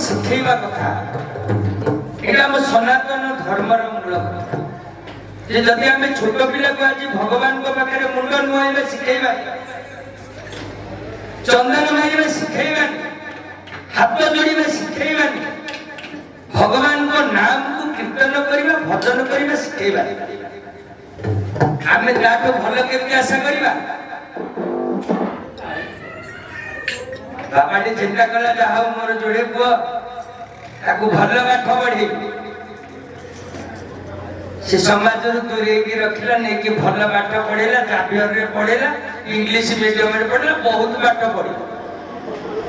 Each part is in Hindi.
शिखेवा कथा एटा हम सनातन धर्मर मूल कथा जे जदि आम छोट पिला को आज भगवान को पाखे मुंड नुआइबा शिखेवा चंदन मारिबा शिखेवा हाथ जोड़िबा शिखेवा भगवान को नाम को कीर्तन करबा भजन करबा शिखेवा आमे ताको भल केमती आशा करबा बाबाटी चिंता कला जहा मोर जोड़े पुआ ताको भल पाठ पढ़े से समाज दूरे की रखला नहीं कि भल पाठ पढ़ेला जावियर रे पढ़ेला इंग्लिश मीडियम रे पढ़ेला बहुत पाठ पढ़े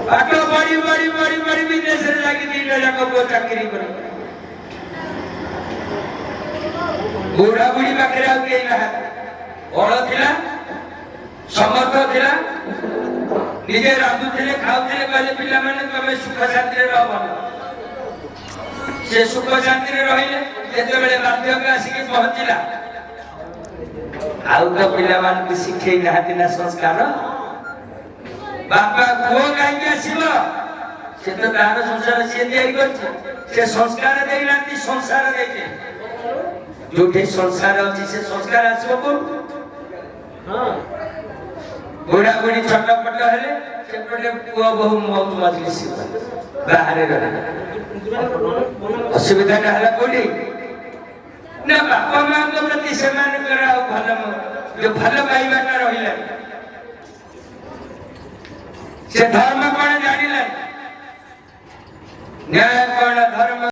पाठ पढ़ी पढ़ी पढ़ी पढ़ी विदेश रे जाके दीटा जाक को चाकरी करे बुढ़ा बुढ़ी पाखे आउ के ना बड़ थिला समर्थ थिला निजे रांधुले खाऊले कहले पिला माने तमे सुख शांति रे रह से सुख शांति रे रहिले जेते बेले बाध्यक आसी के पहुंचिला आउ तो पिला मान के शिखे नाहति ना संस्कार बापा को काई के आसीबो से तो तार संसार से तैयारी करछ से संस्कार देई नाती संसार देई जोठे संसार अछि से संस्कार आसीबो कोन हां बुढ़ा बुढ़ी छटपट हेले सेपटे पुआ बहु मौज मजलिस बाहर रहे असुविधा हला कोडी ना बापा मां को प्रति सम्मान कराओ भल जो भल पाइबाटा रहिला से धर्म कोन जानिला न्याय कोन धर्म